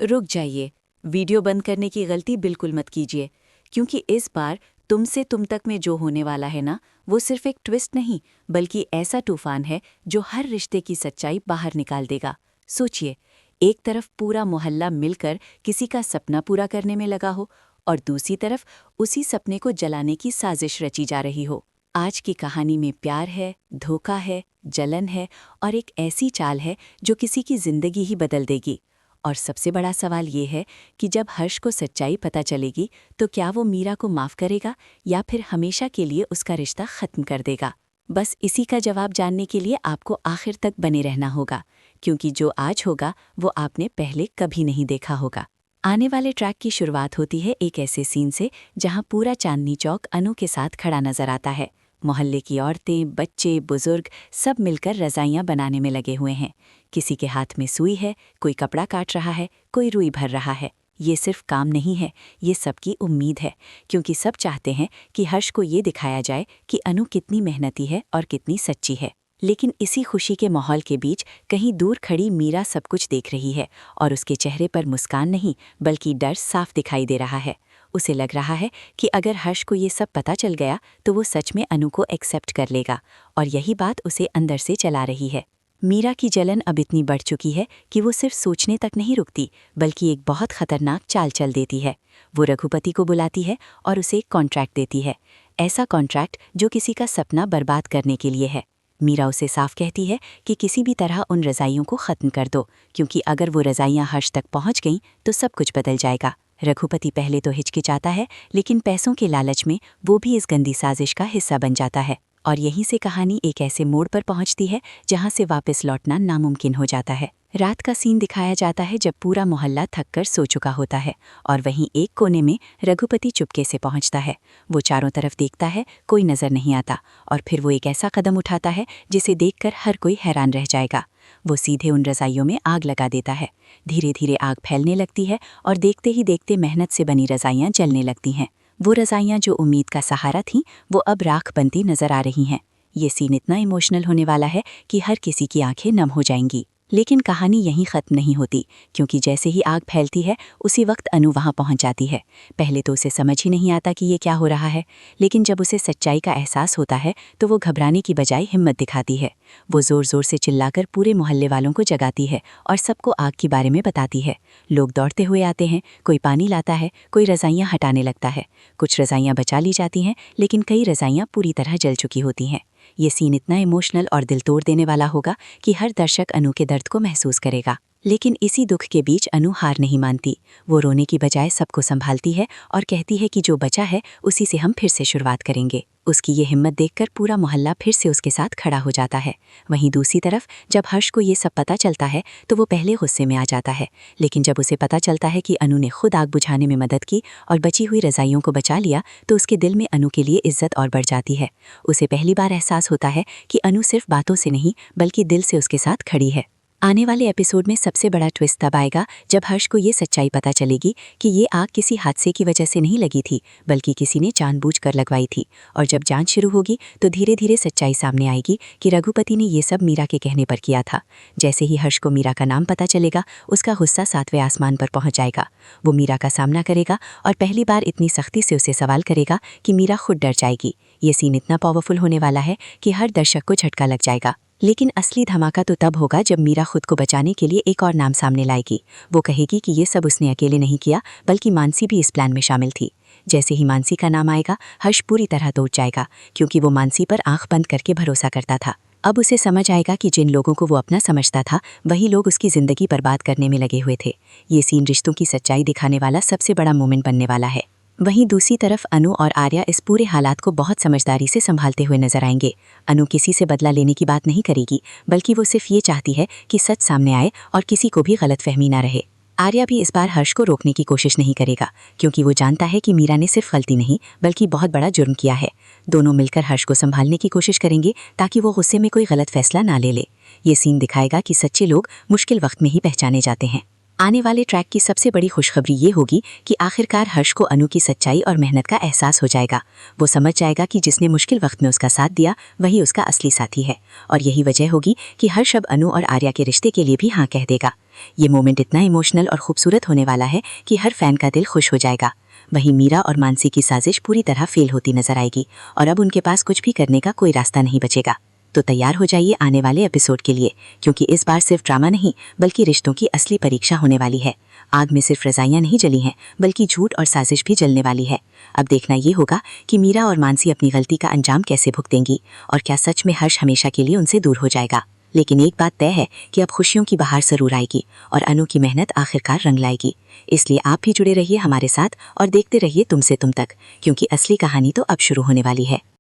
रुक जाइए, वीडियो बंद करने की गलती बिल्कुल मत कीजिए, क्योंकि इस बार तुमसे तुम तक में जो होने वाला है ना, वो सिर्फ एक ट्विस्ट नहीं, बल्कि ऐसा तूफान है जो हर रिश्ते की सच्चाई बाहर निकाल देगा। सोचिए, एक तरफ पूरा मोहल्ला मिलकर किसी का सपना पूरा करने में लगा हो, और दूसरी तरफ उसी सपने को जलाने की साजिश रची जा रही हो। आज की कहानी में प्यार है, धोखा है, जलन है, और एक ऐसी चाल है जो किसी की जिंदगी ही बदल देगी। और सबसे बड़ा सवाल ये है कि जब हर्ष को सच्चाई पता चलेगी तो क्या वो मीरा को माफ़ करेगा या फिर हमेशा के लिए उसका रिश्ता ख़त्म कर देगा। बस इसी का जवाब जानने के लिए आपको आखिर तक बने रहना होगा, क्योंकि जो आज होगा वो आपने पहले कभी नहीं देखा होगा। आने वाले ट्रैक की शुरुआत होती है एक ऐसे सीन से जहां पूरा चांदनी चौक अनु के साथ खड़ा नजर आता है। मोहल्ले की औरतें, बच्चे, बुजुर्ग सब मिलकर रज़ाइयाँ बनाने में लगे हुए हैं। किसी के हाथ में सुई है, कोई कपड़ा काट रहा है, कोई रुई भर रहा है। ये सिर्फ काम नहीं है, ये सबकी उम्मीद है, क्योंकि सब चाहते हैं कि हर्ष को ये दिखाया जाए कि अनु कितनी मेहनती है और कितनी सच्ची है। लेकिन इसी खुशी के माहौल के बीच कहीं दूर खड़ी मीरा सब कुछ देख रही है, और उसके चेहरे पर मुस्कान नहीं बल्कि डर साफ दिखाई दे रहा है। उसे लग रहा है कि अगर हर्ष को ये सब पता चल गया तो वो सच में अनु को एक्सेप्ट कर लेगा, और यही बात उसे अंदर से चला रही है। मीरा की जलन अब इतनी बढ़ चुकी है कि वो सिर्फ सोचने तक नहीं रुकती, बल्कि एक बहुत खतरनाक चाल चल देती है। वो रघुपति को बुलाती है और उसे एक कॉन्ट्रैक्ट देती है, ऐसा कॉन्ट्रैक्ट जो किसी का सपना बर्बाद करने के लिए है। मीरा उसे साफ कहती है कि किसी भी तरह उन रज़ाइयों को ख़त्म कर दो, क्योंकि अगर वो रज़ाइयाँ हर्ष तक पहुँच गईं तो सब कुछ बदल जाएगा। रघुपति पहले तो हिचकिचाता है, लेकिन पैसों के लालच में वो भी इस गंदी साजिश का हिस्सा बन जाता है। और यहीं से कहानी एक ऐसे मोड़ पर पहुंचती है जहां से वापस लौटना नामुमकिन हो जाता है। रात का सीन दिखाया जाता है जब पूरा मोहल्ला थककर सो चुका होता है, और वहीं एक कोने में रघुपति चुपके से पहुंचता है। वो चारों तरफ देखता है, कोई नजर नहीं आता, और फिर वो एक ऐसा कदम उठाता है जिसे देखकर हर कोई हैरान रह जाएगा। वो सीधे उन रज़ाइयों में आग लगा देता है। धीरे धीरे आग फैलने लगती है और देखते ही देखते मेहनत से बनी रज़ाइयाँ जलने लगती हैं। वो रज़ाइयाँ जो उम्मीद का सहारा थीं, वो अब राख बनती नजर आ रही हैं। ये सीन इतना इमोशनल होने वाला है कि हर किसी की आंखें नम हो जाएंगी। लेकिन कहानी यहीं ख़त्म नहीं होती, क्योंकि जैसे ही आग फैलती है उसी वक्त अनु वहाँ पहुँच जाती है। पहले तो उसे समझ ही नहीं आता कि ये क्या हो रहा है, लेकिन जब उसे सच्चाई का एहसास होता है तो वो घबराने की बजाय हिम्मत दिखाती है। वो ज़ोर ज़ोर से चिल्लाकर पूरे मोहल्ले वालों को जगाती है और सबको आग के बारे में बताती है। लोग दौड़ते हुए आते हैं, कोई पानी लाता है, कोई रज़ाइयाँ हटाने लगता है। कुछ रज़ाइयाँ बचा ली जाती हैं, लेकिन कई रज़ाइयाँ पूरी तरह जल चुकी होती हैं। ये सीन इतना इमोशनल और दिल तोड़ देने वाला होगा कि हर दर्शक अनु के दर्द को महसूस करेगा। लेकिन इसी दुख के बीच अनु हार नहीं मानती। वो रोने की बजाय सबको संभालती है और कहती है कि जो बचा है उसी से हम फिर से शुरुआत करेंगे। उसकी ये हिम्मत देखकर पूरा मोहल्ला फिर से उसके साथ खड़ा हो जाता है। वहीं दूसरी तरफ जब हर्ष को ये सब पता चलता है तो वो पहले गुस्से में आ जाता है, लेकिन जब उसे पता चलता है कि अनु ने खुद आग बुझाने में मदद की और बची हुई रज़ाइयों को बचा लिया, तो उसके दिल में अनु के लिए इज्जत और बढ़ जाती है। उसे पहली बार एहसास होता है कि अनु सिर्फ बातों से नहीं बल्कि दिल से उसके साथ खड़ी है। आने वाले एपिसोड में सबसे बड़ा ट्विस्ट तब आएगा जब हर्ष को ये सच्चाई पता चलेगी कि ये आग किसी हादसे की वजह से नहीं लगी थी, बल्कि किसी ने जानबूझकर लगवाई थी। और जब जांच शुरू होगी तो धीरे धीरे सच्चाई सामने आएगी कि रघुपति ने ये सब मीरा के कहने पर किया था। जैसे ही हर्ष को मीरा का नाम पता चलेगा, उसका गुस्सा 7वें आसमान पर पहुंच जाएगा। वो मीरा का सामना करेगा और पहली बार इतनी सख्ती से उसे सवाल करेगा कि मीरा खुद डर जाएगी। ये सीन इतना पावरफुल होने वाला है कि हर दर्शक को झटका लग जाएगा। लेकिन असली धमाका तो तब होगा जब मीरा खुद को बचाने के लिए एक और नाम सामने लाएगी। वो कहेगी कि ये सब उसने अकेले नहीं किया, बल्कि मानसी भी इस प्लान में शामिल थी। जैसे ही मानसी का नाम आएगा, हर्ष पूरी तरह टूट जाएगा, क्योंकि वो मानसी पर आंख बंद करके भरोसा करता था। अब उसे समझ आएगा कि जिन लोगों को वो अपना समझता था, वही लोग उसकी ज़िंदगी बर्बाद करने में लगे हुए थे। ये सीन रिश्तों की सच्चाई दिखाने वाला सबसे बड़ा मोमेंट बनने वाला है। वहीं दूसरी तरफ अनु और आर्या इस पूरे हालात को बहुत समझदारी से संभालते हुए नजर आएंगे। अनु किसी से बदला लेने की बात नहीं करेगी, बल्कि वो सिर्फ ये चाहती है कि सच सामने आए और किसी को भी गलतफहमी ना रहे। आर्या भी इस बार हर्ष को रोकने की कोशिश नहीं करेगा, क्योंकि वो जानता है कि मीरा ने सिर्फ गलती नहीं बल्कि बहुत बड़ा जुर्म किया है। दोनों मिलकर हर्ष को संभालने की कोशिश करेंगे ताकि वो गुस्से में कोई गलत फैसला ना ले। ये सीन दिखाएगा कि सच्चे लोग मुश्किल वक्त में ही पहचाने जाते हैं। आने वाले ट्रैक की सबसे बड़ी खुशखबरी ये होगी कि आखिरकार हर्ष को अनु की सच्चाई और मेहनत का एहसास हो जाएगा। वो समझ जाएगा कि जिसने मुश्किल वक्त में उसका साथ दिया वही उसका असली साथी है, और यही वजह होगी कि हर्ष अब अनु और आर्या के रिश्ते के लिए भी हाँ कह देगा। ये मोमेंट इतना इमोशनल और खूबसूरत होने वाला है कि हर फैन का दिल खुश हो जाएगा। वहीं मीरा और मानसी की साजिश पूरी तरह फेल होती नजर आएगी और अब उनके पास कुछ भी करने का कोई रास्ता नहीं बचेगा। तो तैयार हो जाइए आने वाले एपिसोड के लिए, क्योंकि इस बार सिर्फ ड्रामा नहीं बल्कि रिश्तों की असली परीक्षा होने वाली है। आग में सिर्फ रजाइयां नहीं जली हैं बल्कि झूठ और साजिश भी जलने वाली है। अब देखना ये होगा कि मीरा और मानसी अपनी गलती का अंजाम कैसे भुगतेंगी और क्या सच में हर्ष हमेशा के लिए उनसे दूर हो जाएगा। लेकिन एक बात तय है कि अब खुशियों की बहार जरूर आएगी और अनु की मेहनत आखिरकार रंग लाएगी। इसलिए आप भी जुड़े रहिए हमारे साथ और देखते रहिए तुमसे तुम तक, क्योंकि असली कहानी तो अब शुरू होने वाली है।